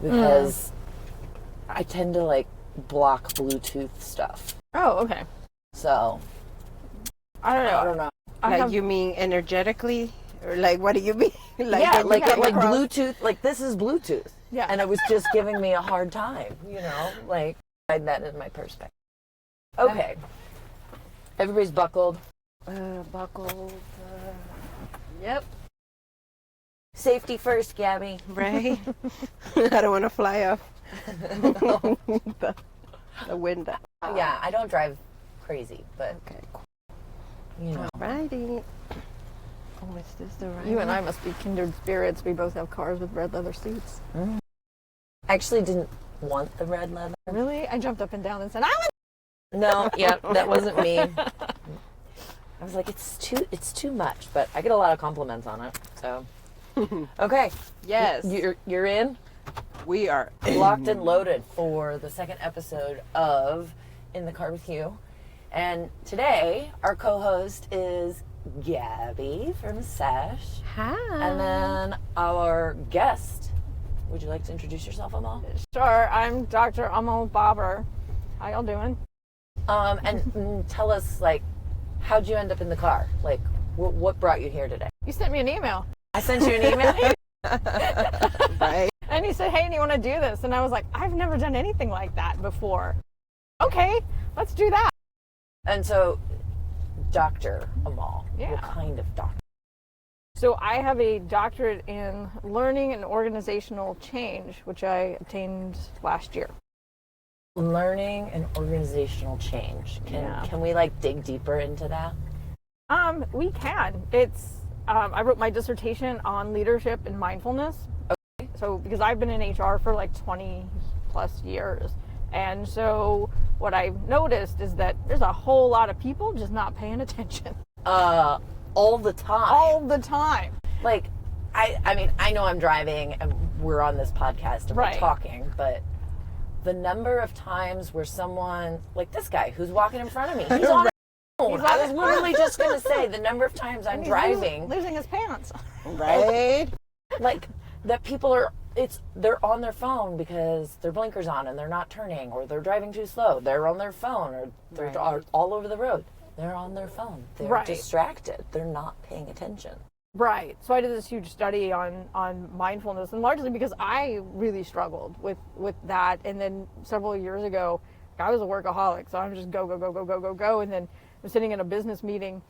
because I tend to like block Bluetooth stuff. Oh, okay. So I don't know. You mean energetically? Or like, what do you mean? Like Bluetooth, like this is Bluetooth. Yeah. And it was just giving me a hard time, like I had that in my perspective. Okay. Everybody's buckled. Yep. Safety first, Gabby. Right? I don't want to fly off the window. Yeah, I don't drive crazy, but Okay, cool. Righty. Oh, is this the right You and I must be kindred spirits. We both have cars with red leather seats. I actually didn't want the red leather. Really? I jumped up and down and said, I want. No, yeah, that wasn't me. I was like, it's too much, but I get a lot of compliments on it. So, okay, Yes. you're in, We are locked and loaded for the second episode of In the Car with You, and today our co-host is Gabby from Sesh. Hi. And then our guest, would you like to introduce yourself, Amal? Sure, I'm Dr. Amal Bobber. How y'all doing? And tell us, like, how'd you end up in the car? Like, what brought you here today? You sent me an email. I sent you an email? Right. And you said, hey, do you want to do this? And I was like, I've never done anything like that before. Okay, let's do that. And so, Dr. Amal, Yeah. what kind of doctor? So I have a doctorate in learning and organizational change, which I obtained last year. Learning and organizational change. Can we like dig deeper into that? We can. It's I wrote my dissertation on leadership and mindfulness. Okay. So because I've been in HR for like 20 plus years. And so what I've noticed is that there's a whole lot of people just not paying attention. All the time. All the time. Like, I mean, I know I'm driving and we're on this podcast and Right. we're talking, but the number of times where someone, like this guy who's walking in front of me, he's on his phone. I was literally just going to say the number of times I'm driving. Losing his pants. Right. Like, that people are, they're on their phone because their blinker's on and they're not turning, or they're driving too slow. They're on their phone, or they're all over the road. They're on their phone. They're Right. distracted. They're not paying attention. Right. So I did this huge study on mindfulness, and largely because I really struggled with that. And then several years ago, I was a workaholic, so I'm just go. And then I'm sitting in a business meeting,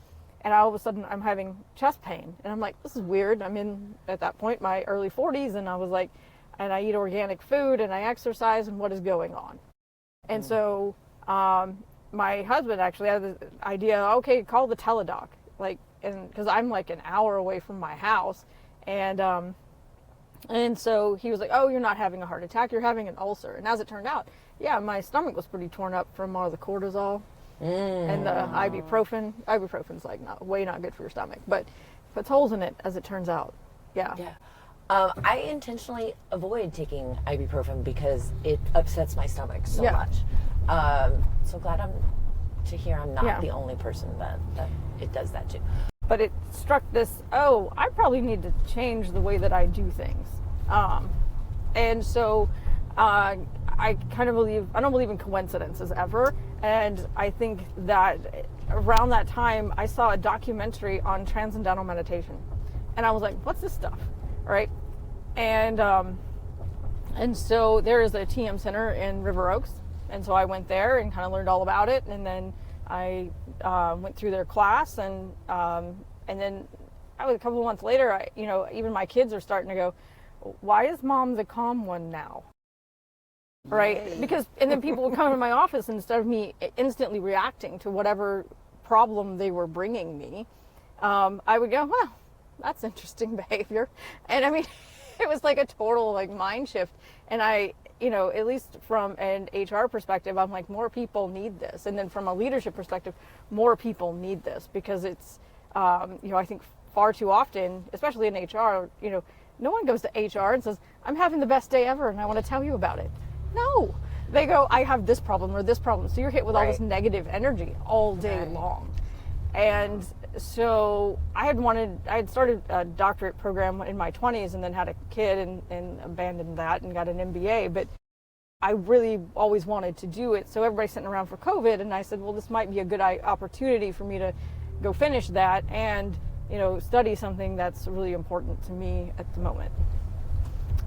and all of a sudden I'm having chest pain. And I'm like, this is weird. I'm in, at that point, my early 40s, and I was like, and I eat organic food, and I exercise, and what is going on? And so my husband actually had the idea, okay, call the teledoc. Like, and because I'm like an hour away from my house, and so he was like, oh, you're not having a heart attack, you're having an ulcer. And as it turned out, yeah, my stomach was pretty torn up from all the cortisol and the ibuprofen. Ibuprofen's like way not good for your stomach, but puts holes in it, as it turns out. Yeah. I intentionally avoid taking ibuprofen because it upsets my stomach so much. So glad to hear I'm not the only person that it does that to. But it struck this, I probably need to change the way that I do things. And so I kind of I don't believe in coincidences ever. And I think that around that time, I saw a documentary on transcendental meditation. And I was like, what's this stuff? Right? And so there is a TM Center in River Oaks. And so I went there and kind of learned all about it. And then I went through their class, and then a couple of months later, even my kids are starting to go, why is mom the calm one now? Right? Because, and then people would come into my office, and instead of me instantly reacting to whatever problem they were bringing me, I would go, well, that's interesting behavior. And I mean, it was like a total like mind shift. And I, at least from an HR perspective, I'm like, more people need this. And then from a leadership perspective, more people need this, because it's, I think far too often, especially in HR, no one goes to HR and says, I'm having the best day ever and I want to tell you about it. No, they go, I have this problem or this problem. So you're hit with all this negative energy all day long. And so I had started a doctorate program in my 20s and then had a kid and abandoned that and got an MBA, but I really always wanted to do it. So everybody's sitting around for COVID, and I said, well, this might be a good opportunity for me to go finish that and, study something that's really important to me at the moment.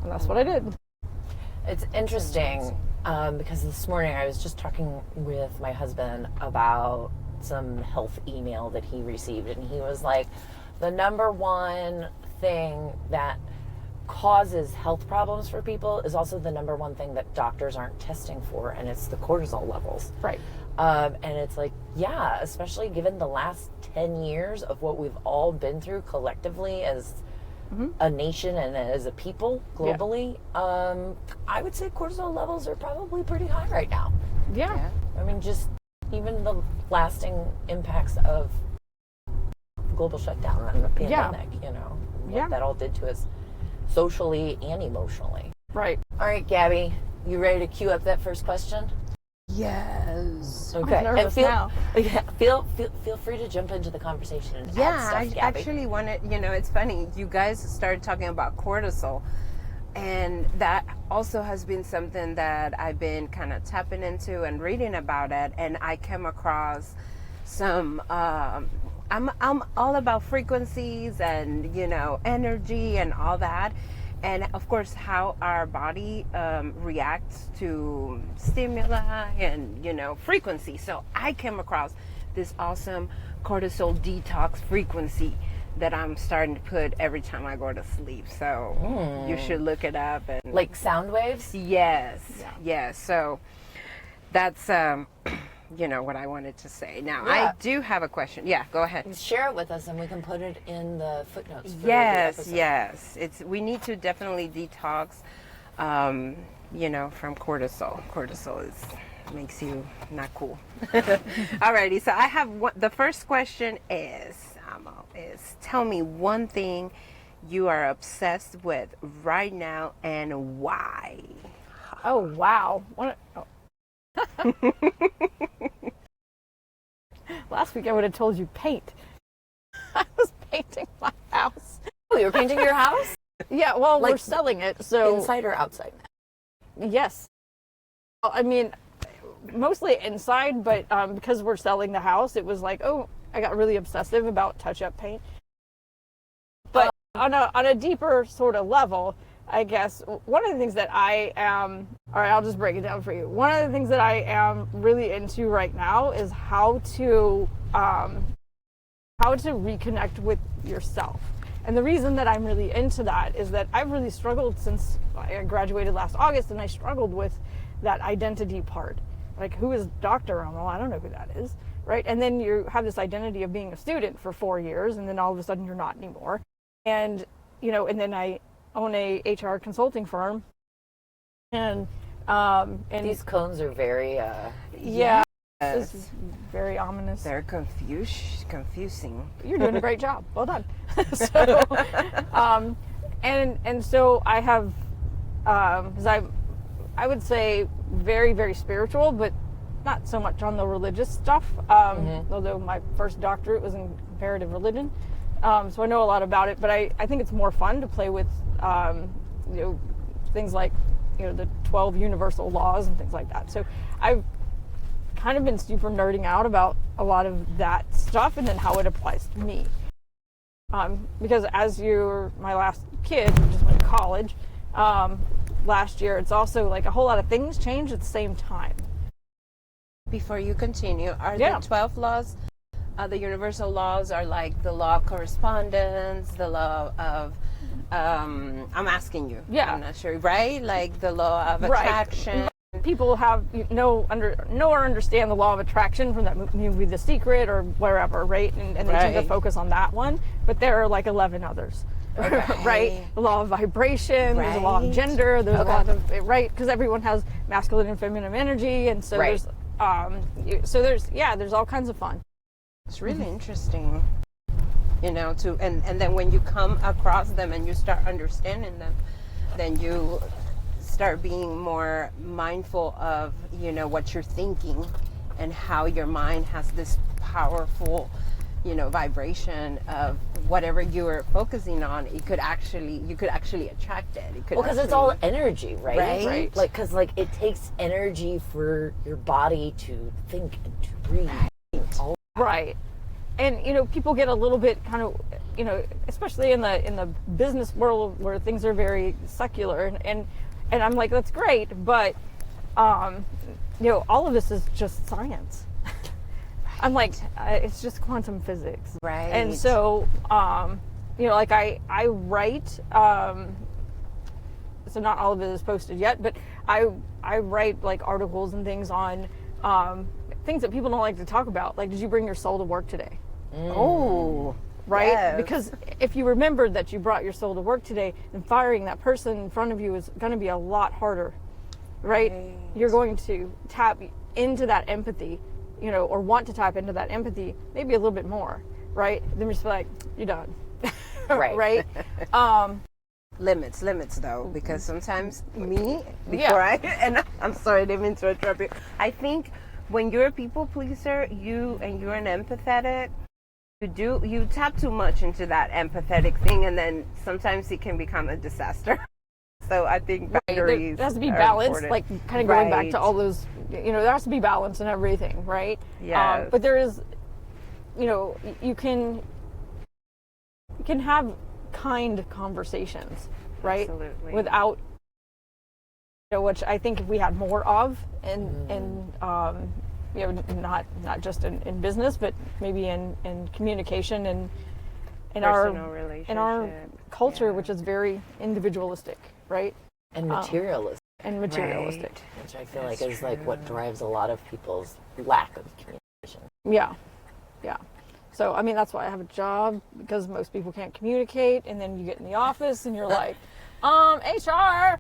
And that's what I did. It's interesting because this morning I was just talking with my husband about some health email that he received, and he was like, the number one thing that causes health problems for people is also the number one thing that doctors aren't testing for, and it's the cortisol levels. Right. And it's like, yeah, especially given the last 10 years of what we've all been through collectively as a nation and as a people globally, I would say cortisol levels are probably pretty high right now. Yeah. I mean, just even the lasting impacts of global shutdown and the pandemic, what that all did to us socially and emotionally. Right. All right, Gabby, you ready to queue up that first question? Yes. Okay. I'm nervous now. Feel free to jump into the conversation and add stuff, I Gabby. actually wanted, it's funny, you guys started talking about cortisol, and that also has been something that I've been kind of tapping into and reading about it, and I came across some I'm all about frequencies and energy and all that, and of course how our body reacts to stimuli and frequency. So I came across this awesome cortisol detox frequency that I'm starting to put every time I go to sleep. So you should look it up. And like sound waves? Yes. So that's what I wanted to say. Now, I do have a question. Yeah, go ahead. Share it with us and we can put it in the footnotes. For Yes. We need to definitely detox, from cortisol. Cortisol makes you not cool. Alrighty, so I have the first question is, Amal, tell me one thing you are obsessed with right now and why. Oh, wow. Last week I would have told you paint. I was painting my house. Oh, you were painting your house? Yeah, well, we're selling it, so... Inside or outside? Yes. I mean, mostly inside, but because we're selling the house, it was like, I got really obsessive about touch-up paint. But on a deeper sort of level, I guess, one of the things that I am, all right, I'll just break it down for you. One of the things that I am really into right now is how to reconnect with yourself. And the reason that I'm really into that is that I've really struggled since I graduated last August, and I struggled with that identity part. Like, who is Dr. Amal? I don't know who that is, right? And then you have this identity of being a student for 4 years, and then all of a sudden you're not anymore. And, and then I own a HR consulting firm, and these cones are very this is very ominous. They're confusing. You're doing a great job. Well done. So, and so I have, because I would say very, very spiritual, but not so much on the religious stuff. Although my first doctorate was in comparative religion. So I know a lot about it, but I think it's more fun to play with, things like, the 12 universal laws and things like that. So I've kind of been super nerding out about a lot of that stuff and then how it applies to me. Because as you're my last kid, who just went to college last year, it's also like a whole lot of things change at the same time. Before you continue, are the 12 laws, the universal laws are like the law of correspondence, the law of, I'm asking you. Yeah. I'm not sure, right? Like the law of attraction. Right. People have know or understand the law of attraction from that movie The Secret or wherever, right? And they tend to focus on that one, but there are like 11 others. Right? The law of vibration, there's a law of gender, there's a lot of, right? Because everyone has masculine and feminine energy, and so there's there's all kinds of fun. It's really interesting, and then when you come across them and you start understanding them, then you start being more mindful of, what you're thinking and how your mind has this powerful vibration of whatever you were focusing on, you could actually attract it. Because it's all energy, right? Right. Like, because like it takes energy for your body to think and to breathe. Right. And people get a little bit kind of, especially in the business world where things are very secular, and I'm like, that's great, but all of this is just science. I'm like, it's just quantum physics. Right. And so, like I write, so not all of it is posted yet, but I write like articles and things on things that people don't like to talk about. Like, did you bring your soul to work today? Oh, right? Yes. Because if you remembered that you brought your soul to work today, then firing that person in front of you is going to be a lot harder, right? You're going to tap into that empathy, or want to tap into that empathy, maybe a little bit more, right? Then just be like, you're done. Right. Right? Limits though, because sometimes I'm sorry, I didn't mean to interrupt you. I think when you're a people pleaser, and you're an empathetic, you tap too much into that empathetic thing, and then sometimes it can become a disaster. So I think boundaries there has to be are balance, important. like kind of going back to all those, there has to be balance in everything, right? Yes. But there is, you can have kind conversations, right? Absolutely. Without, which I think if we had more of, and not just in business, but maybe in communication and in our culture, which is very individualistic, right? And materialistic. Right. Which I feel like is like what drives a lot of people's lack of communication. Yeah. So, I mean, that's why I have a job, because most people can't communicate, and then you get in the office and you're like, HR.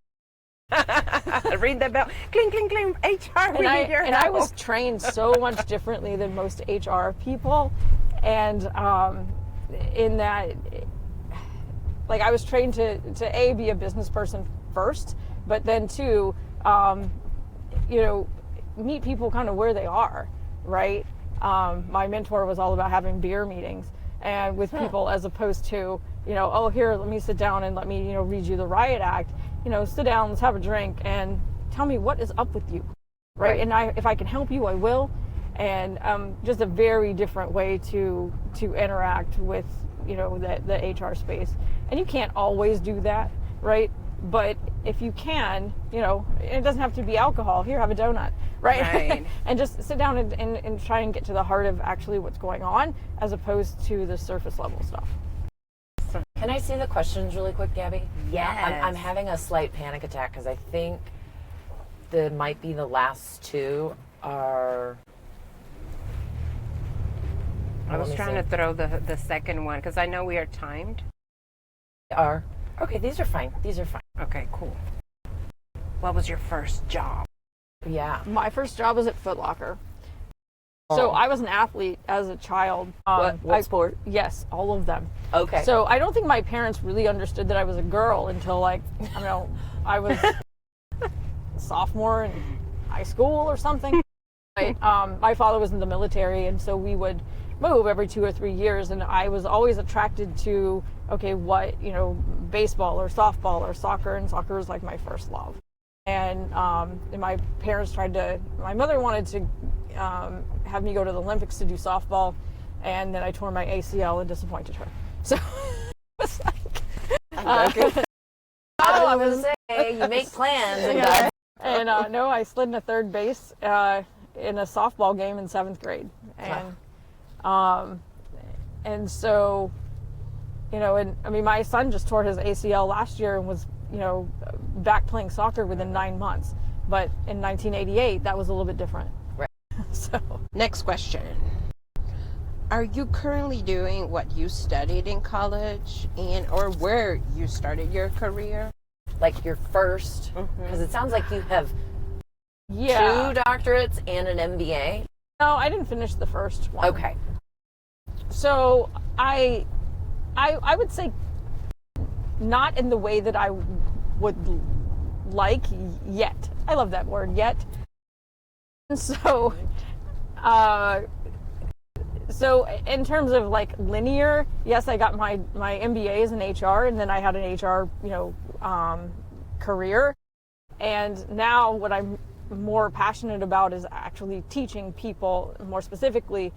Ring the bell. Cling, cling, cling. HR, we need your help. I was trained so much differently than most HR people. And in that, like, I was trained to be a business person first, but then to, meet people kind of where they are, right? My mentor was all about having beer meetings and with people, as opposed to, oh, here, let me sit down and let me, read you the Riot Act. Sit down, let's have a drink, and tell me what is up with you, right? And if I can help you, I will. And just a very different way to interact with, the HR space. And you can't always do that, right? But if you can, it doesn't have to be alcohol. Here, have a donut, right? And just sit down and try and get to the heart of actually what's going on, as opposed to the surface level stuff. Can I see the questions really quick, Gabby? Yes. I'm having a slight panic attack because I think might be the last two are... I was trying to throw the second one because I know we are timed. Okay, these are fine. Okay, cool. What was your first job? Yeah. My first job was at Foot Locker. So I was an athlete as a child. What sport? Yes, all of them. Okay. So I don't think my parents really understood that I was a girl until I was a sophomore in high school or something. My father was in the military, and so we would move every 2 or 3 years, and I was always attracted to, baseball or softball or soccer, and soccer was like my first love. And my mother wanted to have me go to the Olympics to do softball, and then I tore my ACL and disappointed her. So it's like, I was gonna say, you make plans. And no, I slid into third base in a softball game in 7th grade, and so, my son just tore his ACL last year and was, back playing soccer within 9 months. But in 1988, that was a little bit different. Right. So, next question. Are you currently doing what you studied in college or where you started your career? Like your first, because it sounds like you have 2 doctorates and an MBA. No, I didn't finish the first one. Okay. So I would say not in the way that I would like yet. I love that word, yet. And so So in terms of like linear, yes, I got my MBAs in HR, and then I had an HR, career. And now what I'm more passionate about is actually teaching people, more specifically,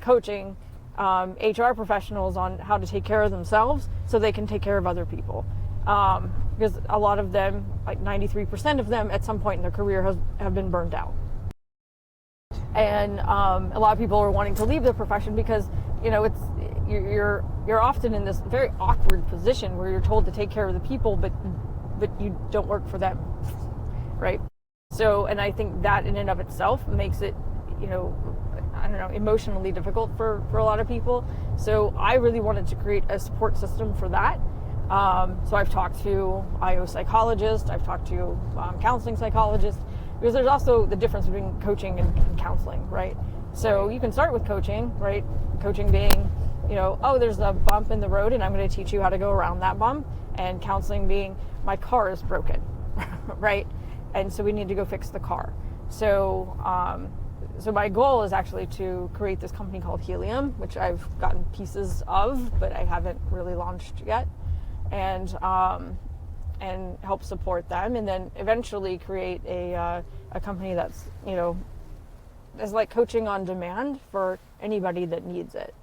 coaching HR professionals on how to take care of themselves so they can take care of other people. Because a lot of them, like 93% of them, at some point in their career have been burned out. And a lot of people are wanting to leave the profession because, it's you're often in this very awkward position where you're told to take care of the people, but you don't work for them, right? So, and I think that in and of itself makes it, emotionally difficult for a lot of people. So I really wanted to create a support system for that. So I've talked to IO psychologists, I've talked to counseling psychologists, because there's also the difference between coaching and counseling, right? So you can start with coaching, right? Coaching being, there's a bump in the road and I'm going to teach you how to go around that bump. And counseling being, my car is broken, right? And so we need to go fix the car. So, so my goal is actually to create this company called Helium, which I've gotten pieces of, but I haven't really launched yet. And help support them, and then eventually create a company that's is like coaching on demand for anybody that needs it.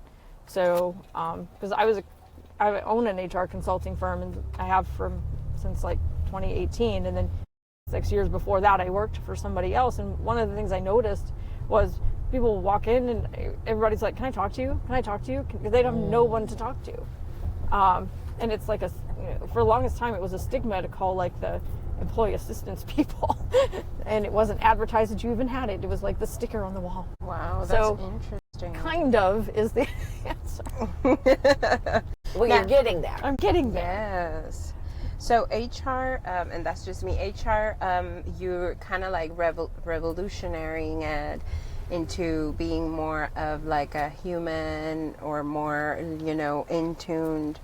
So because I own an HR consulting firm, and I have since like 2018, and then 6 years before that I worked for somebody else. And one of the things I noticed was people walk in and everybody's like, "Can I talk to you? Can I talk to you?" Because they don't have no one to talk to. And it's like for the longest time, it was a stigma to call like the employee assistance people. And it wasn't advertised that you even had it. It was like the sticker on the wall. Wow, that's interesting. Kind of is the answer. Well, you're getting there. I'm getting there. Yes. So HR, and that's just me, HR, you're kind of like revolutionarying it into being more of like a human or more, in-tuned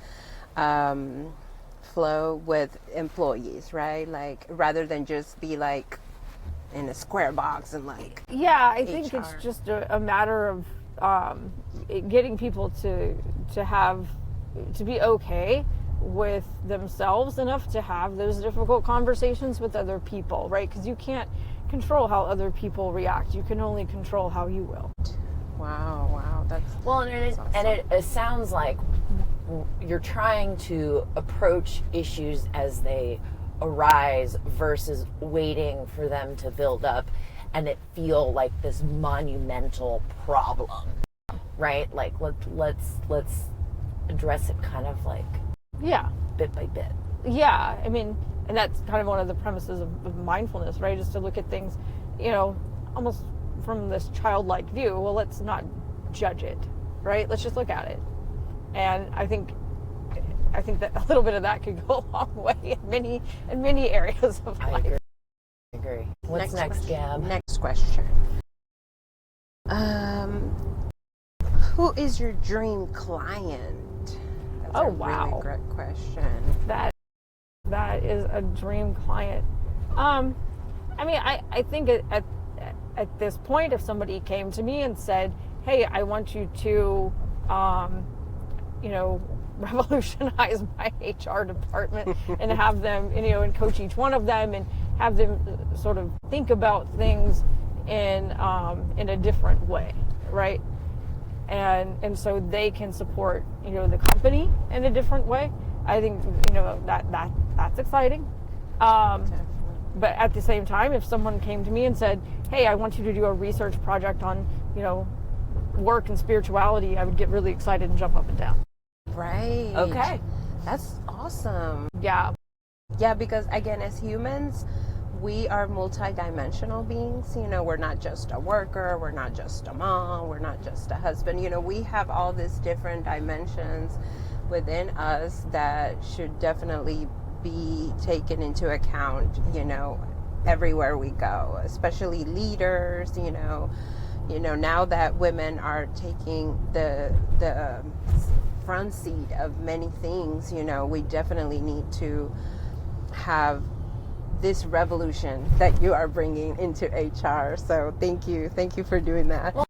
flow with employees, right? Like rather than just be like in a square box and like. Yeah, I think it's just a matter of getting people to be okay with themselves enough to have those difficult conversations with other people, right? Because you can't control how other people react. You can only control how you will. Wow, that's well, and it sounds like you're trying to approach issues as they arise versus waiting for them to build up and it feel like this monumental problem, right? Like let's address it kind of like bit by bit. Yeah, I mean, and that's kind of one of the premises of mindfulness, right? Is to look at things, almost from this childlike view. Well, let's not judge it, right? Let's just look at it. And I think that a little bit of that could go a long way in many areas of life. I agree. What's next, Gab? Next question. Who is your dream client? That's a really great question. That is a dream client. I think at this point, if somebody came to me and said, "Hey, I want you to, revolutionize my HR department and have them, and coach each one of them and have them sort of think about things in a different way, right? And so they can support, the company in a different way. I think, that's exciting. But at the same time, if someone came to me and said, "Hey, I want you to do a research project on, work and spirituality," I would get really excited and jump up and down. Right. Okay. That's awesome. Yeah. Yeah, because again, as humans, we are multidimensional beings. We're not just a worker, we're not just a mom, we're not just a husband. We have all these different dimensions within us that should definitely be taken into account, everywhere we go, especially leaders, now that women are taking the front seat of many things, we definitely need to have this revolution that you are bringing into HR. So thank you for doing that. Well,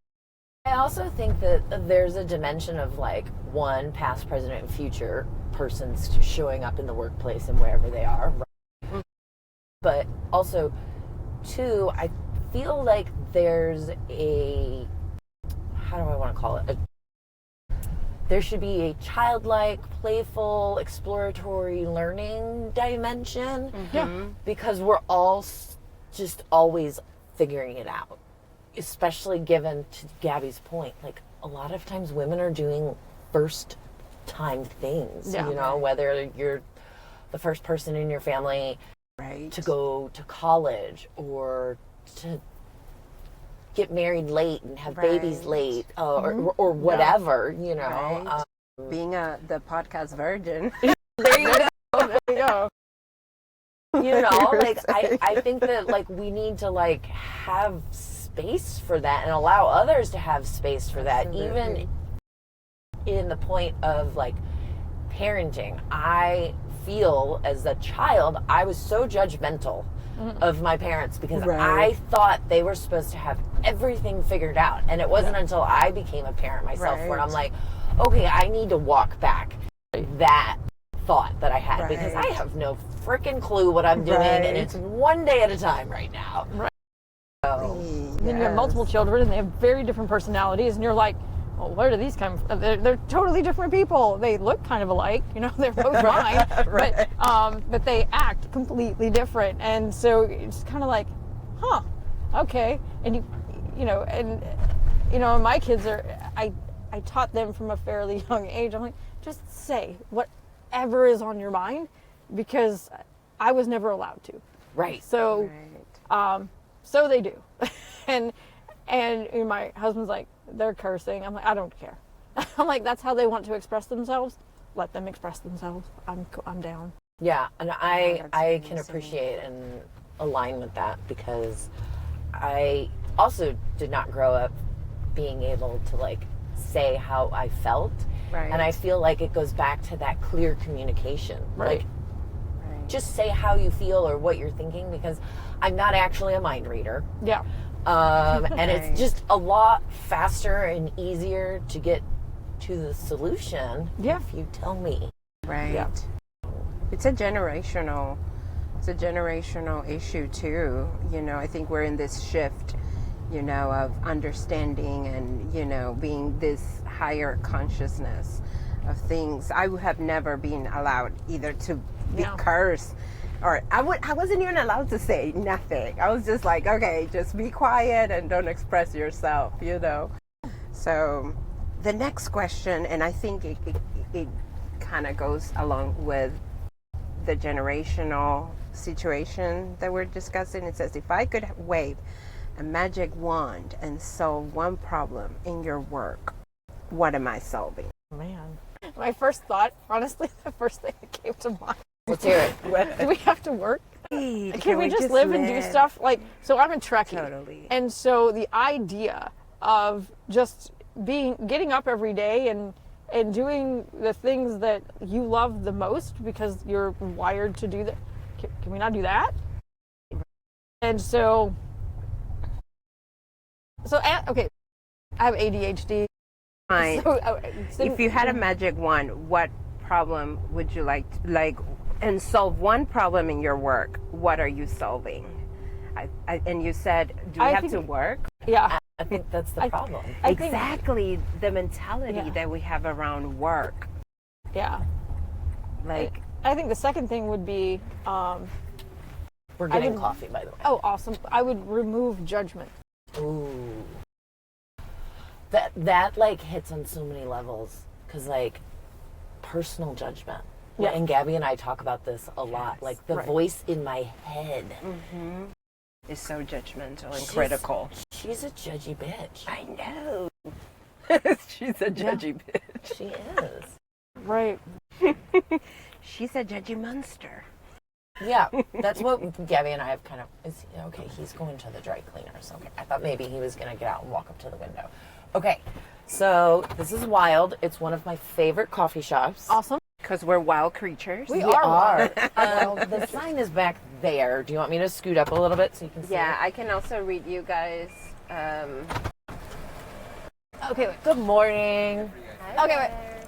I also think that there's a dimension of like, one, past, present, and future persons showing up in the workplace and wherever they are. Right? But also, two, I feel like there's a, how do I want to call it? There should be a childlike, playful, exploratory learning dimension. Because we're all just always figuring it out. Especially given, to Gabby's point, like a lot of times women are doing first time things. You know, whether you're the first person in your family to go to college or to get married late and have babies late or whatever, you know. Being the podcast virgin. There you go. There you go. You know, like I think that like we need to like have space for that and allow others to have space for that. Even in the point of like parenting, I feel as a child I was so judgmental of my parents because I thought they were supposed to have everything figured out, and it wasn't until I became a parent myself where I'm like, okay, I need to walk back that thought that I had because I have no freaking clue what I'm doing, and it's one day at a time right now. So, then you have multiple children and they have very different personalities, and you're like, well, where do these come from? They're totally different people. They look kind of alike, you know, they're both mine, but they act completely different. And so it's kind of like, huh, okay. And you know, my kids are, I taught them from a fairly young age. I'm like, just say whatever is on your mind, because I was never allowed to. So, so they do. and my husband's like, they're cursing. I'm like, I don't care. I'm like, that's how they want to express themselves. Let them express themselves. I'm down. Yeah, and I can appreciate and align with that because I also did not grow up being able to like say how I felt. And I feel like it goes back to that clear communication. Like, just say how you feel or what you're thinking, because I'm not actually a mind reader. And it's just a lot faster and easier to get to the solution if you tell me. It's a generational issue too. You know, I think we're in this shift, you know, of understanding and, you know, being this higher consciousness of things. I would have never been allowed either to be cursed, or I wasn't even allowed to say nothing. I was just like, okay, just be quiet and don't express yourself, you know. So the next question, and I think it kind of goes along with the generational situation that we're discussing. It says, if I could wave a magic wand and solve one problem in your work, what am I solving? Man, my first thought, honestly, the first thing that came to mind. Let's hear it. Do we have to work? Can we just live and do stuff? Like, so I'm a Trekkie. Totally. And so the idea of just getting up every day and doing the things that you love the most because you're wired to do that. Can we not do that? And so okay, I have ADHD. Fine. So, if you had a magic wand, what problem would you like and solve one problem in your work? What are you solving? And you said, do we have to work? Yeah. I think that's the problem. Exactly the mentality that we have around work. Yeah. Like, I think the second thing would be we're getting coffee, by the way. Oh, awesome. I would remove judgment. Ooh. That like hits on so many levels, because like personal judgment. Yeah. And Gabby and I talk about this a lot. Like the voice in my head is so judgmental and critical. She's a judgy bitch. I know. She's a judgy bitch. She is. Right. She's a judgy monster. Yeah, that's what Gabby and I have kind of. Okay, he's going to the dry cleaners. Okay, I thought maybe he was going to get out and walk up to the window. Okay, so this is wild. It's one of my favorite coffee shops. Awesome. Because we're wild creatures. We are. The sign is back there. Do you want me to scoot up a little bit so you can see? Yeah, I can also read you guys. Okay, wait. Good morning. Okay,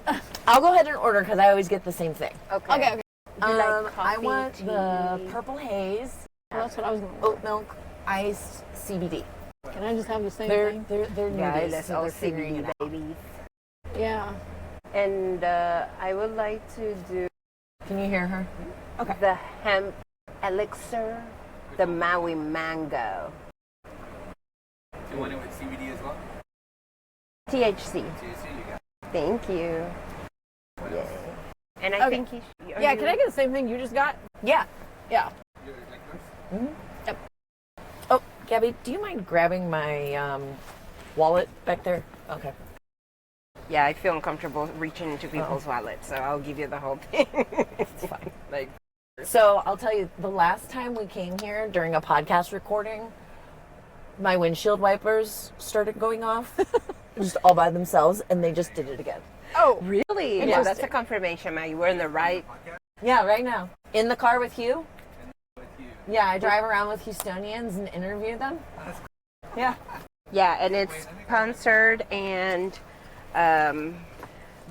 wait. I'll go ahead and order because I always get the same thing. Okay. Okay. Do you like I coffee, want tea? the purple haze, Well, that's what I was going to oat milk, iced CBD. Can I just have the same They're thing? newbies, let's so all they're figuring it CBD out. babies. Yeah. And I would like to do Can you hear her? Okay. the hemp elixir, the Maui mango. Do you want it with CBD as well? THC. THC, you got it. Thank you. What Yay. else? And I Okay. think you should. Yeah, can I get the same thing you just got? Yeah. Yeah. You like yours? Yep. Oh, Gabby, do you mind grabbing my wallet back there? Okay. Yeah, I feel uncomfortable reaching into people's wallets, so I'll give you the whole thing. It's fine. Like, So I'll tell you, the last time we came here during a podcast recording, my windshield wipers started going off just all by themselves, and they just did it again. Oh, really? Yeah, Interesting. that's a confirmation, Maggie. We're in the right. Yeah, right now. In the car with Hugh. With you. Yeah, I drive around with Houstonians and interview them. Yeah. Yeah, and it's sponsored and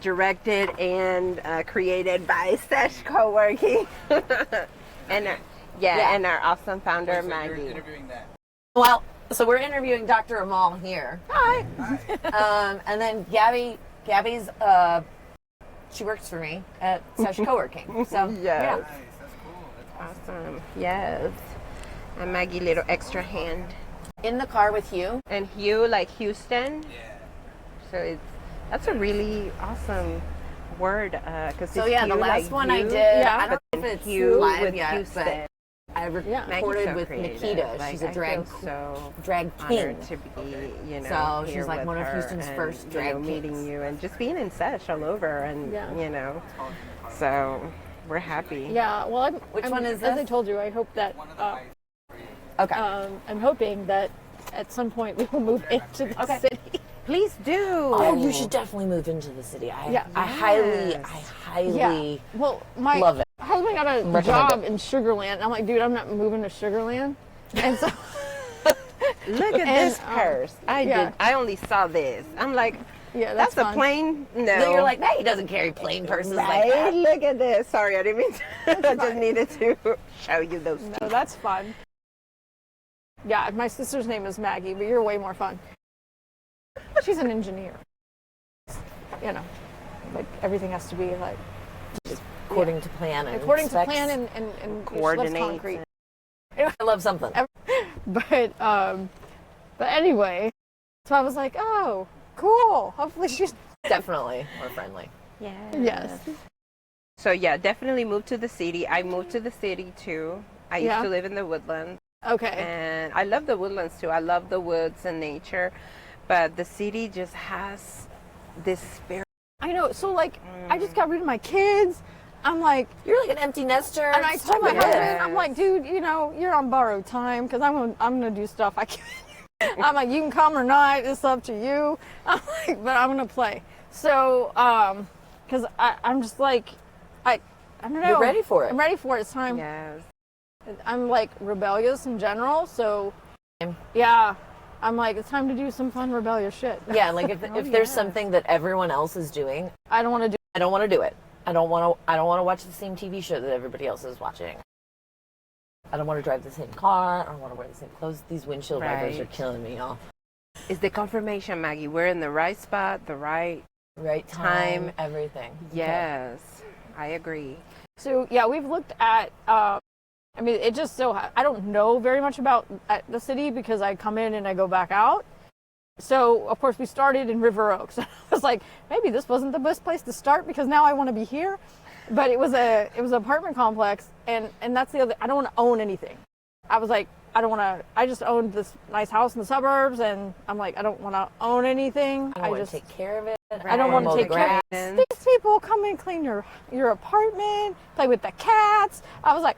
directed and created by Sesh Co-working. and and our awesome founder, So you're Maggie. interviewing that. Well, so we're interviewing Dr. Amal here. hi. And then Gabby's, she works for me at Sesh Co-working. So, Yes. yeah. Nice, that's cool. That's awesome. Awesome. Yes. And Maggie, little extra hand. In the car with Hugh. And Hugh, like Houston. Yeah. So that's a really awesome word. Cause So it's yeah, the Hugh, last like one I you, did, Yeah. I don't know but if it's Hugh live with yet, Houston. but I Yeah. Maggie's recorded so with creative. Nikita. Like, She's a I drag feel so drag king. honored to be, you know, So she's here like with one of her Houston's and, first you drag know, meeting kings. you and just being in Sesh all over, and Yeah. you know, so we're happy. Yeah, well, Which one is as I this? told you, I hope that, One of the highs. Okay. I'm hoping that at some point we will move into the Okay. city. Please do. Oh, you should definitely move into the city. Yeah. I Yes. highly Well, my love it. husband got a Recommend job it. in Sugarland. And I'm like, dude, I'm not moving to Sugarland. And so, Look at And, this purse. yeah. I only saw this. I'm like, yeah, that's that's a fun. plane. No. So you're like, hey, he doesn't carry plain purses like Right? that. Look at this. Sorry, I didn't mean to. I just needed to show you those. No, that's fun. Yeah, my sister's name is Maggie, but you're way more fun. She's an engineer. You know, like everything has to be like According to plan and according to specs. plan and she loves Coordinate. concrete. I love something. But anyway, so I was like, oh, cool. Hopefully she's Definitely more friendly. yes. So yeah, definitely move to the city. I moved to the city too. I used Yeah. to live in the woodlands, Okay. and I love the woodlands too. I love the woods and nature, but the city just has this spirit. I know. So like, I just got rid of my kids. I'm like, You're like an empty nester. and I told my Stop it. husband, I'm like, dude, you know, you're on borrowed time because I'm gonna do stuff I can't. I'm like, you can come or not. It's up to you. I'm like, but I'm gonna play. So, because I'm just like, I don't know. You're ready for it. I'm ready for it. It's time. Yes. I'm like rebellious in general. So, yeah, I'm like, it's time to do some fun rebellious shit. Yeah, like if there's yeah. something that everyone else is doing, I don't want to do. I don't want to do it. I don't want to watch the same TV show that everybody else is watching. I don't want to drive the same car. I don't want to wear the same clothes. These windshield wipers are Right. killing me, y'all. It's the confirmation, Maggie. We're in the right spot, the right. Right time, everything. Yes, I agree. So yeah, we've looked at. I mean, it just so I don't know very much about the city because I come in and I go back out. So of course we started in River Oaks. I was like, maybe this wasn't the best place to start because now I want to be here. But it was an apartment complex, and that's the other. I don't want to own anything. I was like, I don't want to. I just owned this nice house in the suburbs, and I'm like, I don't want to own anything. I want just to take care of it. I don't want mow to the take care grass. of these people. Come and clean your apartment, play with the cats. I was like,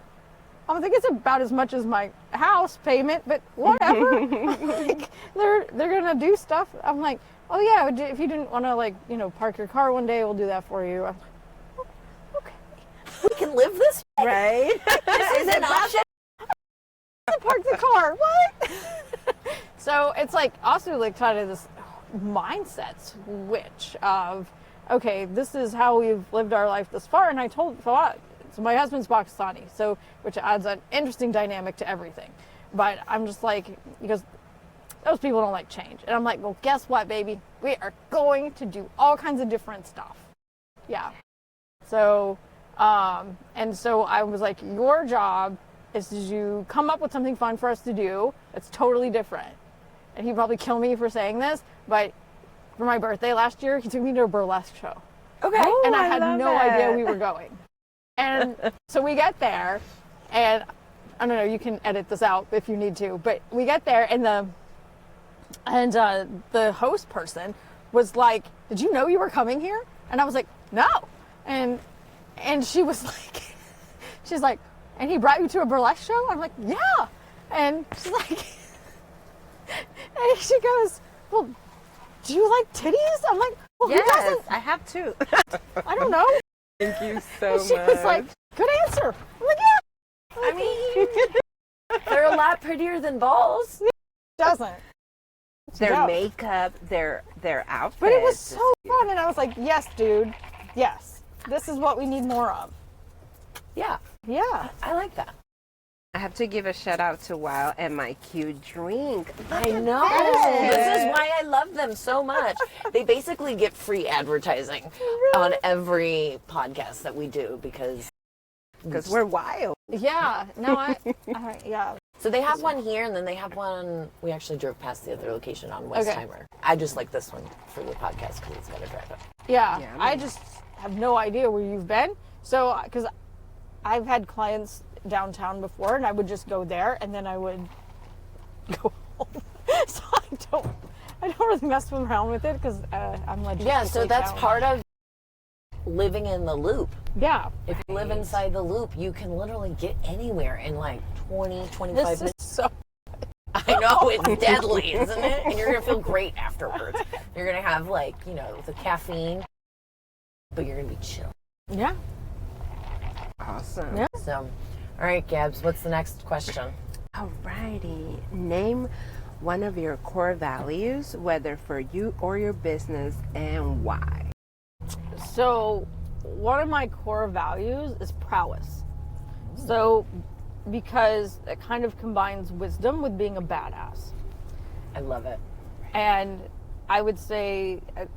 I think it's about as much as my house payment, but whatever. Like, they're gonna do stuff. I'm like, oh yeah, if you didn't want to park your car one day, we'll do that for you. I'm like, oh, okay. We can live this way. Right? This is an option. Park the car. What? So it's like also like kind of this. mindset switch of, okay, this is how we've lived our life this far. And I told, so my husband's Pakistani, so, which adds an interesting dynamic to everything. But I'm just like, because those people don't like change. And I'm like, well, guess what, baby? We are going to do all kinds of different stuff. Yeah. So, and so I was like, your job is to come up with something fun for us to do that's totally different. And he'd probably kill me for saying this, but for my birthday last year, he took me to a burlesque show. Okay. And I had no idea we were going. And so we get there, and I don't know, you can edit this out if you need to, but we get there, and the host person was like, did you know you were coming here? And I was like, no. And she was like, she's like, and he brought you to a burlesque show? I'm like, yeah. And she's like, and she goes, well, do you like titties? I'm like, well, who Yes, doesn't? I have too. I don't know. Thank you so And she was like, good answer. I'm like, yeah. I mean, they're a lot prettier than balls. Doesn't. their Yeah. makeup, their outfits. But it was so fun, and I was like, yes, dude, yes. This is what we need more of. Yeah, Yeah. I like that. I have to give a shout out to Wow and my cute drink. I know. this. This is why I love them so much. They basically get free advertising on every podcast that we do because We're wild. Yeah. No, yeah. So they have one here, and then they have one. We actually drove past the other location on Westheimer. I just like this one for the podcast because it's got a drive up. Yeah. Yeah, I just have no idea where you've been. So, because I've had clients downtown before, and I would just go there, and then I would go home. So I don't really mess around with it because I'm logistically Yeah, so that's challenged. part of living in the loop. Yeah. If you live inside the loop, you can literally get anywhere in like 20, 25 This is minutes. so. I know, it's deadly, isn't it? And you're going to feel great afterwards. You're going to have like, the caffeine, but you're going to be chill. Yeah. Awesome. Yeah. So, all right, Gabs, what's the next question? Alrighty. Name one of your core values, whether for you or your business, and why. So, one of my core values is prowess. So, because it kind of combines wisdom with being a badass. I love it. And I would say at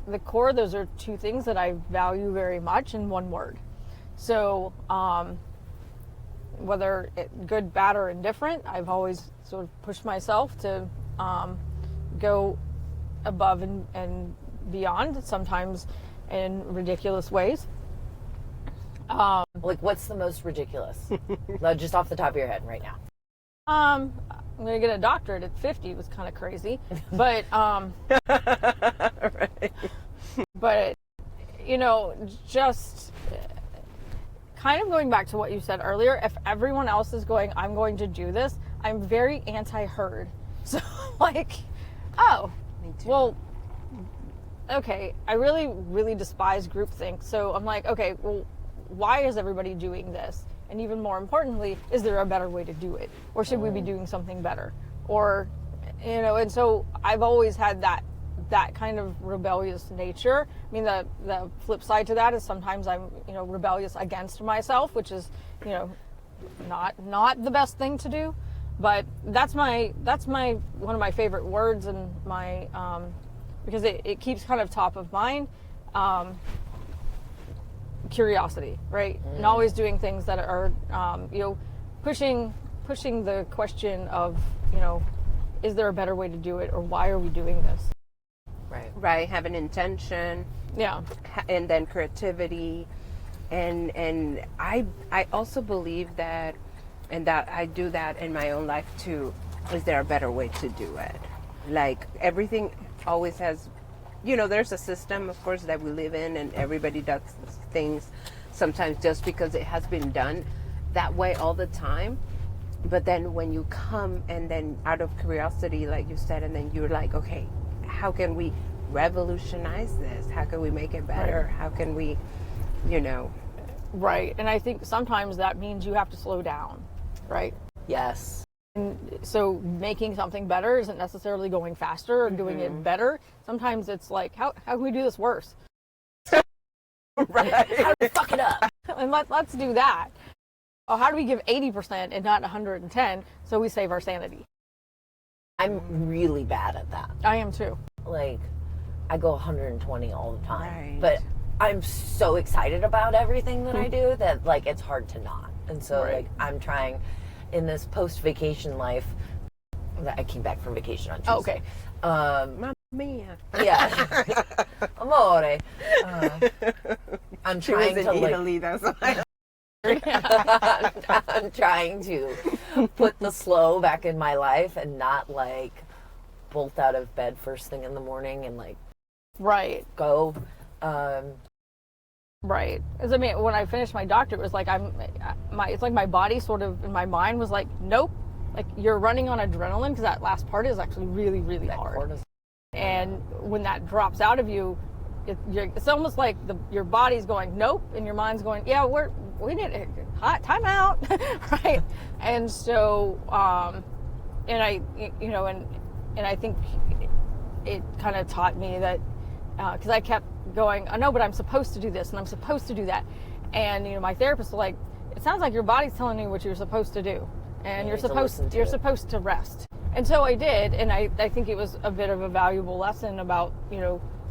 the core, those are two things that I value very much in one word. So, whether good, bad, or indifferent, I've always sort of pushed myself to go above and beyond, sometimes in ridiculous ways. Like, what's the most ridiculous? Just off the top of your head right now. I'm gonna get a doctorate at 50 was kind of crazy, but Right. but just kind of going back to what you said earlier, if everyone else is going, I'm going to do this, I'm very anti-herd. So like, oh, Me too. well, okay, I really, really despise groupthink. So I'm like, okay, well, why is everybody doing this? And even more importantly, is there a better way to do it? Or should we be doing something better? Or, and so I've always had that kind of rebellious nature. I mean, the flip side to that is sometimes I'm, rebellious against myself, which is, not the best thing to do. But that's my one of my favorite words, and my because it keeps kind of top of mind. Curiosity, right? And always doing things that are, pushing the question of, is there a better way to do it, or why are we doing this? Right. Have an intention. Yeah. And then creativity. And I also believe that, and that I do that in my own life too. Is there a better way to do it? Like, everything always has, there's a system, of course, that we live in, and everybody does things sometimes just because it has been done that way all the time. But then when you come, and then out of curiosity, like you said, and then you're like, okay, how can we revolutionize this? How can we make it better? Right. How can we, Right. And I think sometimes that means you have to slow down, right? Yes. And so making something better isn't necessarily going faster or doing it better. Sometimes it's like, how can we do this worse? Right. How do we fuck it up? And let's do that. Oh, how do we give 80% and not 110 so we save our sanity? I'm really bad at that. I am too. Like, I go 120 all the time. Right. But I'm so excited about everything that I do that, like, it's hard to not. And so, Right. like, I'm trying in this post-vacation life. I came back from vacation on Tuesday. Oh, okay. Mamma mia. Yeah. Amore. I'm She was trying in to, like, Italy, that's why. I'm trying to put the slow back in my life and not, like, bolt out of bed first thing in the morning and, like, Right. go. Right. As I mean, when I finished my doctorate, it was like it's like my body sort of, and my mind was like, nope. Like, you're running on adrenaline, because that last part is actually really, really hard. Cortisol. And when that drops out of you, it's almost like your body's going nope, and your mind's going, yeah, we need time out, right? And so, and I, and I think it kind of taught me that, because I kept going, I know, but I'm supposed to do this and I'm supposed to do that, and my therapist was like, it sounds like your body's telling you what you're supposed to do, and you're supposed to rest. And so I did, and I think it was a bit of a valuable lesson about,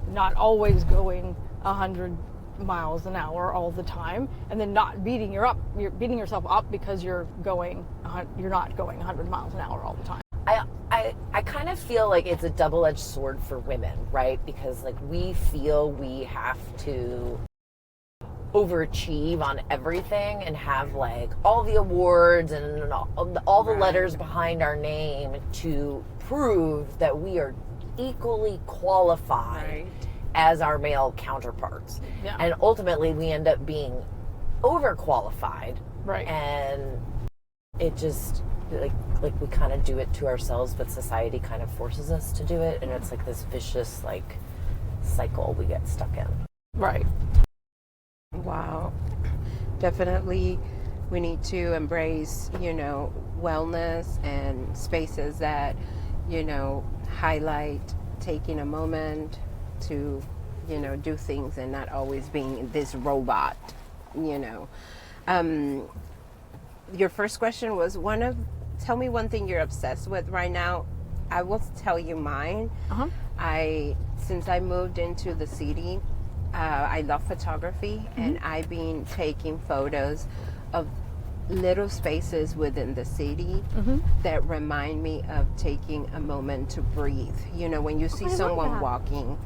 not always going 100 miles an hour all the time, and then not beating yourself up because you're not going 100 miles an hour all the time. I kind of feel like it's a double-edged sword for women, right? Because, like, we feel we have to overachieve on everything and have, like, all the awards and all the letters behind our name to prove that we are equally qualified as our male counterparts. Yeah. And ultimately we end up being overqualified. Right. And it just, like we kind of do it to ourselves, but society kind of forces us to do it, and it's like this vicious, like, cycle we get stuck in. Right. Wow. Definitely we need to embrace, wellness and spaces that, highlight taking a moment to, do things and not always being this robot, Your first question was tell me one thing you're obsessed with right now. I will tell you mine. Since I moved into the city, I love photography, and I've been taking photos of little spaces within the city that remind me of taking a moment to breathe. When you see someone walking,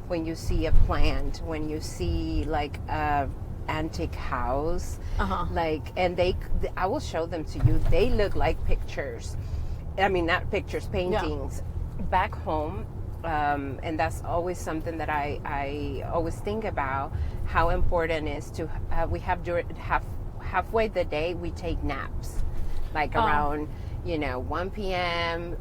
when you see a plant, when you see, like, a antique house, like, and I will show them to you. They look like pictures. I mean, not pictures, paintings. Back home. And that's always something that I always think about, how important it is to we have halfway the day we take naps, like around 1 p.m.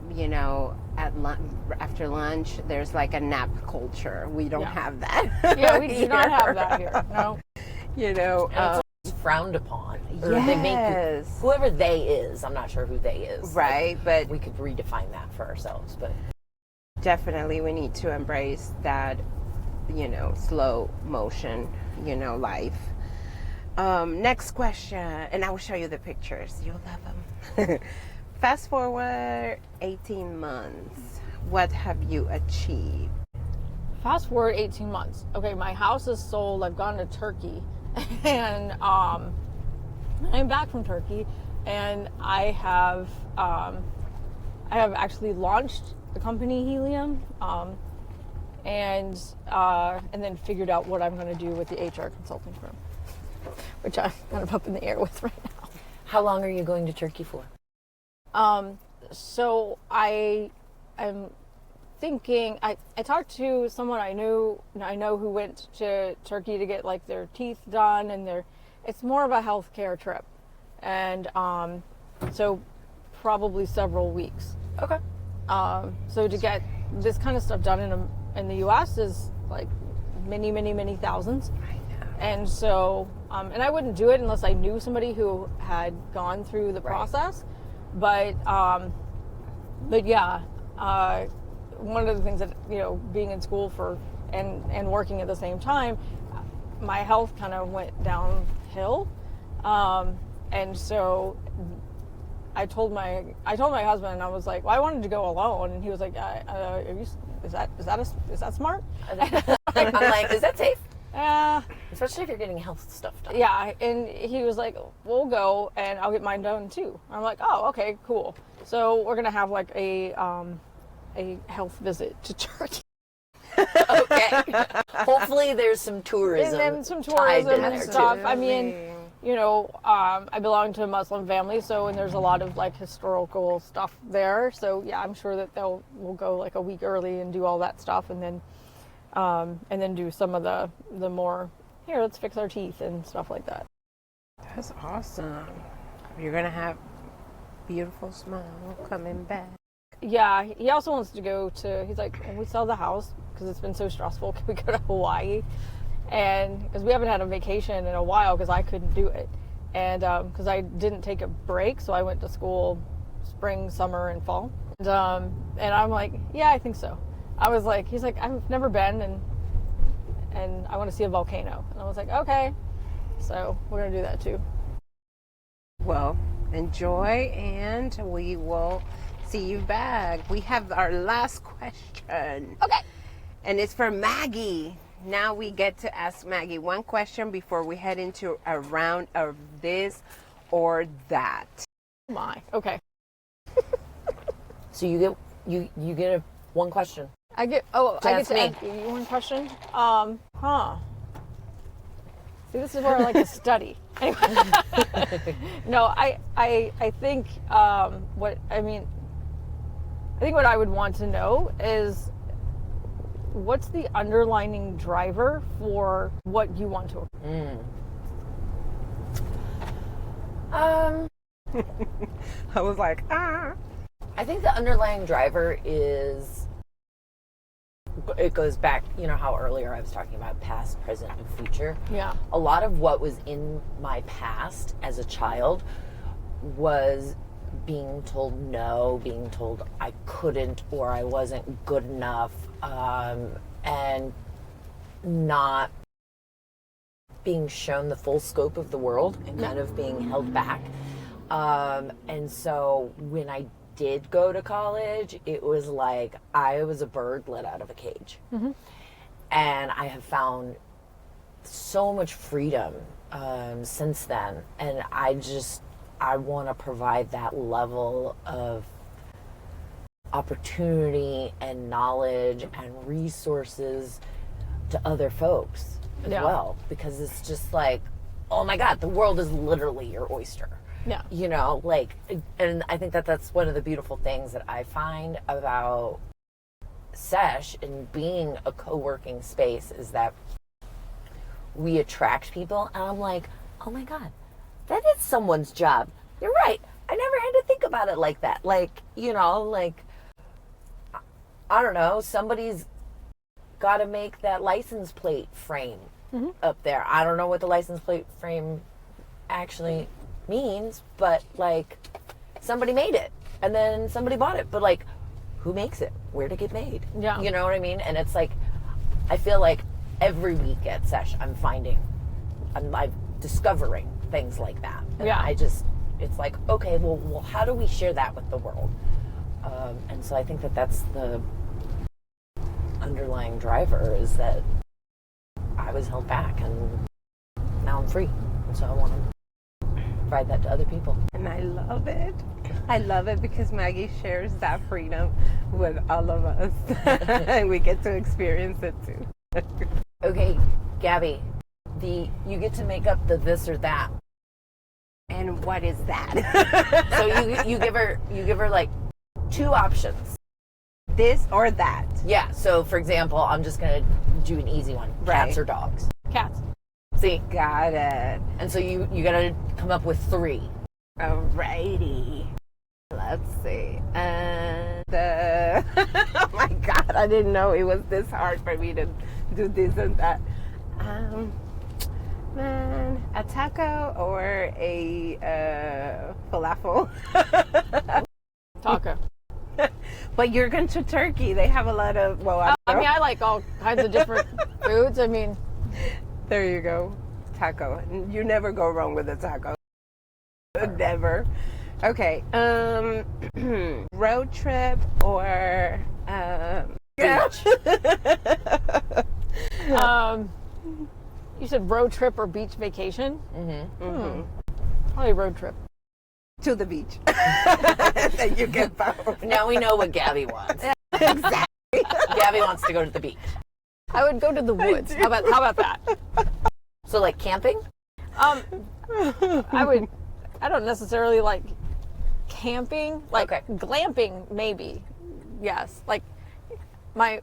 After lunch there's like a nap culture. We don't have that. Yeah, we do not have that here. No. It's frowned upon. Or they make whoever they is. I'm not sure who they is. Right, like, but we could redefine that for ourselves. But definitely we need to embrace that, slow motion, life. Next question, and I will show you the pictures. You'll love them. Fast forward 18 months. What have you achieved? Fast forward 18 months. Okay, my house is sold. I've gone to Turkey, and I'm back from Turkey, and I have actually launched the company Helium, and then figured out what I'm going to do with the HR consulting firm, which I'm kind of up in the air with right now. how long are you going to Turkey for? So I am thinking, I talked to someone I know who went to Turkey to get, like, their teeth done, and it's more of a healthcare trip, and so probably several weeks. Okay. So to get this kind of stuff done in the U.S. is like many thousands. I know. And so, and I wouldn't do it unless I knew somebody who had gone through the process. But yeah, one of the things that, you know, being in school and working at the same time, my health kind of went downhill. And so I told my husband, I was like, well, I wanted to go alone, and he was like, is that smart? I'm like, is that safe? Yeah. Especially if you're getting health stuff done. Yeah, and he was like, we'll go, and I'll get mine done too. I'm like, oh, okay, cool. So we're gonna have like a health visit to Turkey. Okay. Hopefully there's some tourism. And then some tied tourism in and there, stuff. too. I mean, you know, I belong to a Muslim family, so and there's a lot of like historical stuff there. So yeah, I'm sure that we'll go like a week early and do all that stuff, and then do some of the more, here, let's fix our teeth and stuff like that. That's awesome. You're gonna have beautiful smile coming back. Yeah, he also wants to go to, he's like, when we sell the house, because it's been so stressful, can we go to Hawaii? And because we haven't had a vacation in a while because I couldn't do it. And because I didn't take a break, so I went to school spring, summer, and fall. And I'm like, yeah, I think so. I was like, he's like, I've never been, and I want to see a volcano. And I was like, okay. So we're going to do that too. Well, enjoy, and we will see you back. We have our last question. Okay. And it's for Maggie. Now we get to ask Maggie one question before we head into a round of this or that. Oh my. Okay. So you get one question. I get to ask me. ask you one question. See, this is where I like to study. Anyway. No, I think what I would want to know is, what's the underlying driver for what you want to? I was like, I think the underlying driver is, it goes back, you know how earlier I was talking about past, present, and future. Yeah. A lot of what was in my past as a child was being told no, being told I couldn't or I wasn't good enough, and not being shown the full scope of the world and kind of being held back. And so when I did go to college, it was like I was a bird let out of a cage. Mm-hmm. And I have found so much freedom since then. And I want to provide that level of opportunity and knowledge and resources to other folks as well. Because it's just like, oh my God, the world is literally your oyster. Yeah. You know, like, and I think that that's one of the beautiful things that I find about Sesh and being a co-working space is that we attract people. And I'm like, oh my God, that is someone's job. You're right. I never had to think about it like that. Like, you know, like, I don't know, somebody's got to make that license plate frame up there. I don't know what the license plate frame actually means, but like, somebody made it and then somebody bought it. But like, who makes it? Where'd it get made? Yeah. You know what I mean? And it's like, I feel like every week at Sesh, I'm discovering things like that. And yeah. It's like, okay, well, how do we share that with the world? And so I think that that's the underlying driver, is that I was held back and now I'm free. And so I want to provide that to other people. and I love it. I love it because Maggie shares that freedom with all of us. And we get to experience it too. Okay, Gabby, you get to make up the this or that. And what is that? So you give her like two options. This or that. Yeah. So for example, I'm just gonna do an easy one: cats Right. or dogs. Cats. See, Got it. and so you gotta come up with three. Alrighty. Let's see. And oh my God, I didn't know it was this hard for me to do this and that. Man, a taco or a falafel? Taco. But you're going to Turkey. They have a lot of, well, I mean, I like all kinds of different foods. I mean, there you go. Taco. You never go wrong with a taco. Never. Okay. Road trip or beach? You said road trip or beach vacation? Probably road trip. To the beach. Then you get both. Now we know what Gabby wants. Exactly. Gabby wants to go to the beach. I would go to the woods. How about that? So like camping? I don't necessarily like camping. Like Okay. glamping, maybe. Yes. Like my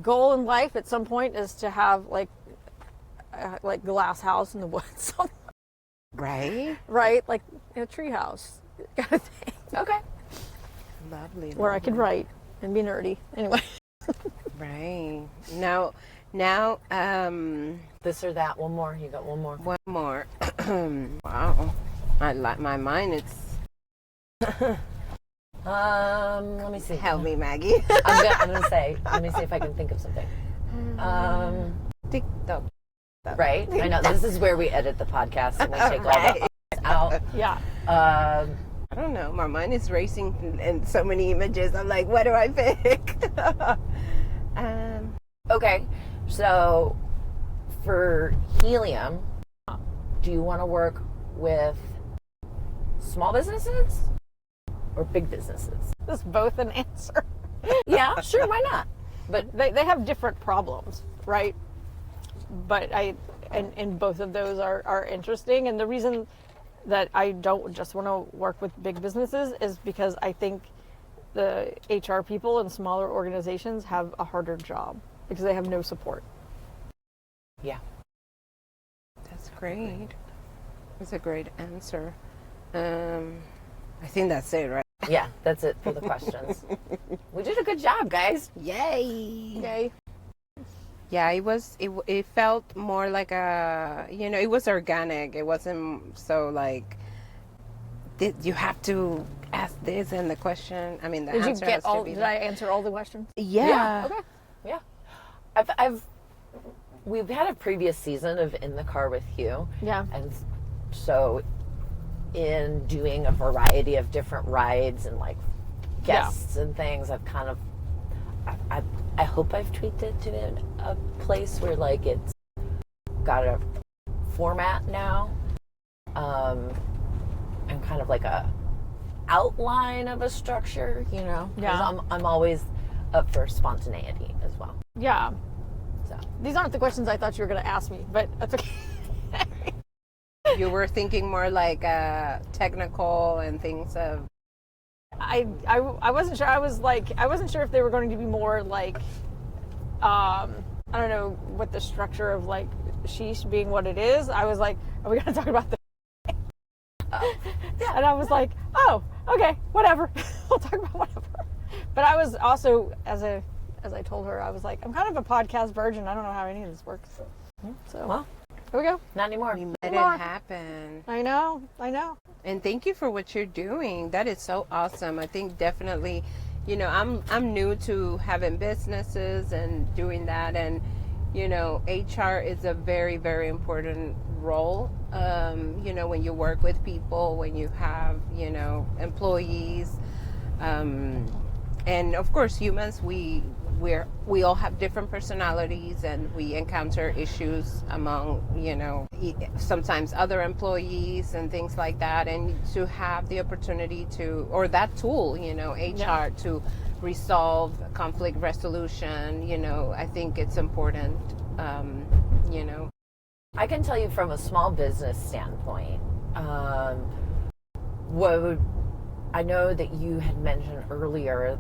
goal in life at some point is to have like glass house in the woods. Right? Right? Like a tree house kind of thing. Okay. Lovely. Where I could write and be nerdy. Anyway. Right. Now, This or that. One more. You got one more. one more. Wow. I like my mind. It's Let me see. help me, Maggie. I'm gonna say. Let me see if I can think of something. TikTok. Right. I know this is where we edit the podcast and we take all the out. Yeah. I don't know. My mind is racing and so many images. I'm like, what do I pick? Okay. So for helium, do you want to work with small businesses or big businesses? That's both an answer. Yeah, sure. Why not? But they have different problems, right? But and both of those are interesting. And the reason that I don't just want to work with big businesses is because I think the HR people in smaller organizations have a harder job because they have no support. Yeah. That's great. That's a great answer. I think that's it, right? Yeah, that's it for the questions. We did a good job, guys. Yay! Yay. Yeah, it felt more like it was organic. It wasn't so like, you have to ask this and the question. I mean, the answer has to be. Did I answer all the questions? Yeah. Okay. Yeah. We've had a previous season of In the Car with You. Yeah. And so in doing a variety of different rides and like guests and things, I've kind of, I hope I've tweaked it to a place where like it's got a format now, and kind of like a outline of a structure, you know? 'Cause Yeah. I'm always up for spontaneity as well. Yeah. So These aren't the questions I thought you were going to ask me, but that's okay. You were thinking more like technical and things of. I wasn't sure. I wasn't sure if they were going to be more like, I don't know what the structure of like sheesh being what it is. I was like, are we going to talk about this? Yeah. And I was like, oh, okay, whatever. We'll talk about whatever. But I was also, as I told her, I was like, I'm kind of a podcast virgin. I don't know how any of this works. So, well, here we go. not anymore. We made it More. happen. I know. And thank you for what you're doing. That is so awesome. I think definitely, I'm new to having businesses and doing that, and HR is a very, very important role. When you work with people, when you have, employees, and of course humans, we all have different personalities, and we encounter issues among sometimes other employees and things like that, and to have the opportunity to, or that tool, HR, to resolve conflict resolution, I think it's important. I can tell you from a small business standpoint, I know that you had mentioned earlier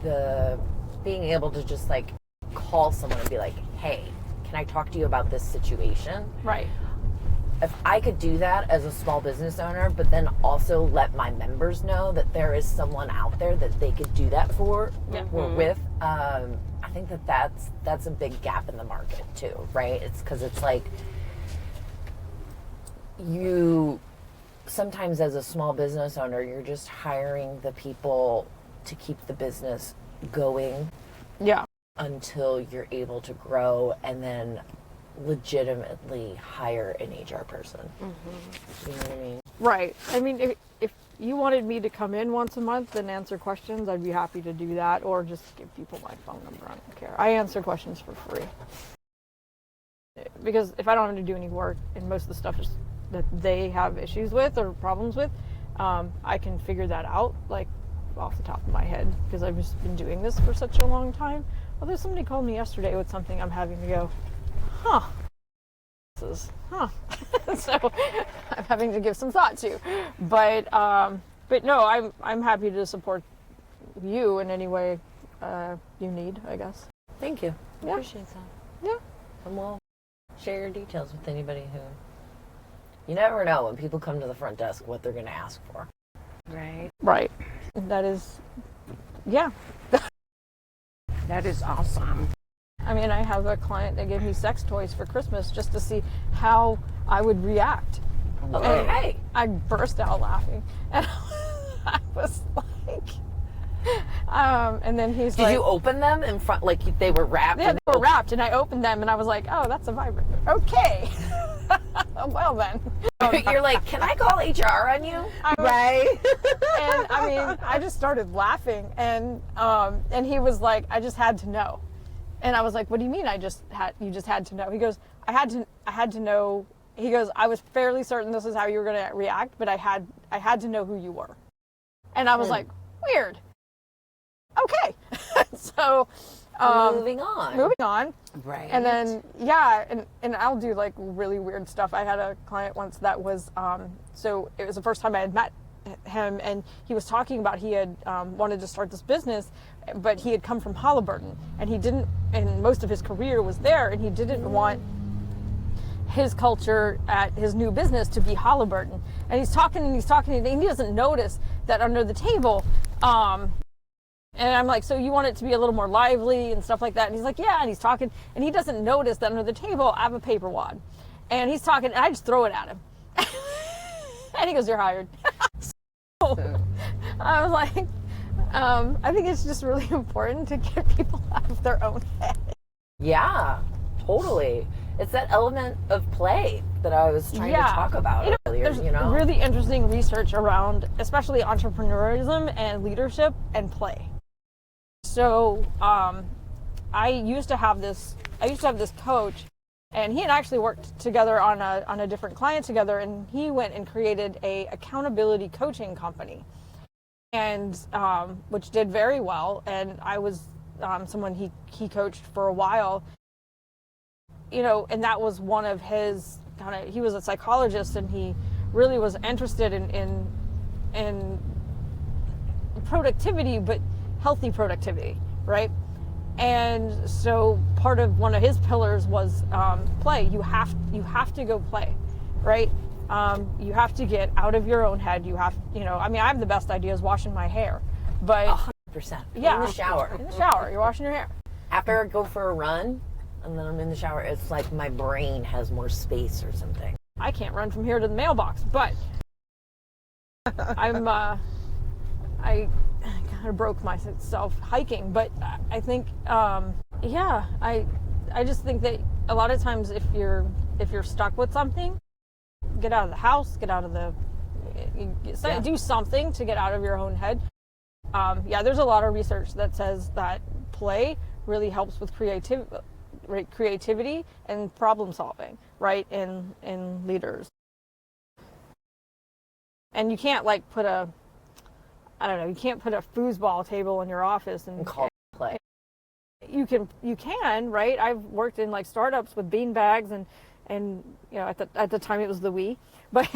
the being able to just like call someone and be like, hey, can I talk to you about this situation? Right. If I could do that as a small business owner, but then also let my members know that there is someone out there that they could do that for or with, I think that's a big gap in the market too, right? It's because it's like you sometimes, as a small business owner, you're just hiring the people to keep the business going Yeah. until you're able to grow and then legitimately hire an HR person. Mm-hmm. You know what I mean? Right. I mean, if you wanted me to come in once a month and answer questions, I'd be happy to do that, or just give people my phone number. I don't care. I answer questions for free. Because if I don't have to do any work, and most of the stuff is that they have issues with or problems with, I can figure that out, like, off the top of my head, because I've just been doing this for such a long time. Although somebody called me yesterday with something, I'm having to go, so I'm having to give some thought to. But no, I'm happy to support you in any way you need, I guess. Thank you. Yeah. Appreciate that. Yeah. And we'll share your details with anybody who... You never know when people come to the front desk what they're going to ask for. Right. Right. That is, yeah. That is awesome. I mean, I have a client that gave me sex toys for Christmas just to see how I would react. Okay. I burst out laughing. And I was like, and then he's like... Did you open them in front, like they were wrapped? Yeah, they were wrapped, and I opened them, and I was like, oh, that's a vibrator. Okay. Well then. You're like, can I call HR on you? Right. And I mean, I just started laughing, and he was like, I just had to know. And I was like, what do you mean you just had to know? He goes, I had to know. He goes, I was fairly certain this is how you were going to react, but I had to know who you were. And I was like, weird. Okay. So moving on. Right. And then, yeah, and I'll do like really weird stuff. I had a client once that was, so it was the first time I had met him, and he was talking about he had wanted to start this business, but he had come from Halliburton, and most of his career was there, and he didn't want his culture at his new business to be Halliburton. And he's talking, and he doesn't notice that under the table, and I'm like, so you want it to be a little more lively and stuff like that? And he's like, yeah. And he's talking, and he doesn't notice that under the table I have a paper wad. And he's talking, and I just throw it at him. And he goes, you're hired. So I was like, I think it's just really important to get people out of their own head. Yeah, totally. It's that element of play that I was trying to talk about earlier. There's really interesting research around, especially entrepreneurism and leadership and play. So I used to have this coach, and he and I actually worked together on a different client together, and he went and created a accountability coaching company, and which did very well. And I was someone he coached for a while, and that was one of his he was a psychologist, and he really was interested in productivity, but healthy productivity, right? And so part of one of his pillars was play. You have to go play, right? You have to get out of your own head. You have, I mean, I have the best ideas washing my hair, but 100%. Yeah, In the shower. In the shower, you're washing your hair. After I go for a run, and then I'm in the shower, it's like my brain has more space or something. I can't run from here to the mailbox, but I kind of broke myself hiking, but I think, I just think that a lot of times if you're stuck with something, get out of the house, do something to get out of your own head. There's a lot of research that says that play really helps with creativity and problem solving, right, in leaders. And you can't you can't put a foosball table in your office and Call it play. You can, right? I've worked in like startups with bean bags and at the time it was the Wii, but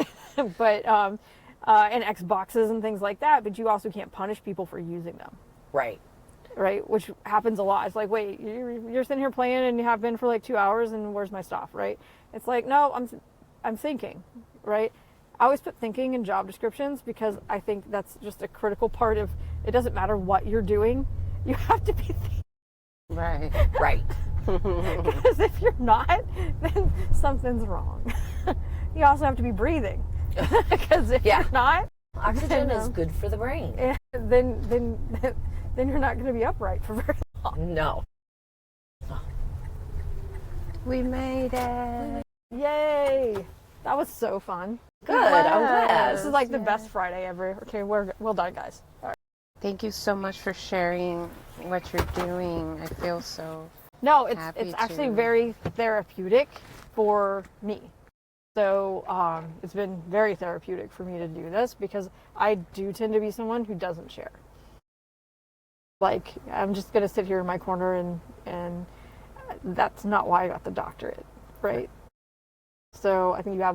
and Xboxes and things like that. But you also can't punish people for using them. Right. Right, which happens a lot. It's like, wait, you're sitting here playing and you have been for like 2 hours, and where's my stuff, right? It's like, no, I'm thinking, right? I always put thinking in job descriptions because I think that's just a critical part of, it doesn't matter what you're doing, you have to be thinking. Right. Right. Because if you're not, then something's wrong. you also have to be breathing. Because if you're not, Oxygen is good for the brain. then you're not going to be upright for very long. No. We made it. Yay! That was so fun. Good. I'm glad. This is like the best Friday ever. Okay, we're well done, guys. All right. Thank you so much for sharing what you're doing. I feel so No, it's happy actually to. very therapeutic for me. So it's been very therapeutic for me to do this because I do tend to be someone who doesn't share. Like, I'm just gonna sit here in my corner and that's not why I got the doctorate, right? So I think I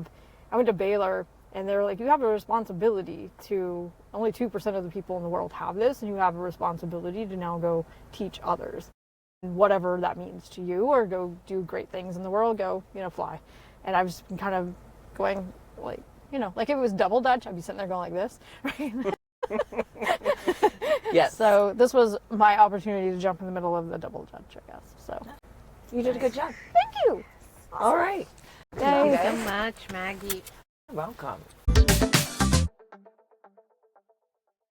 went to Baylor and they were like, you have a responsibility to, only 2% of the people in the world have this, and you have a responsibility to now go teach others. Whatever that means to you, or go do great things in the world, go, fly. And I've just been kind of going like, like if it was double Dutch, I'd be sitting there going like this, right? Yes. So this was my opportunity to jump in the middle of the double Dutch, I guess. So You did a good job. thank you. All right. Thank you Okay. so much, Maggie. You're welcome.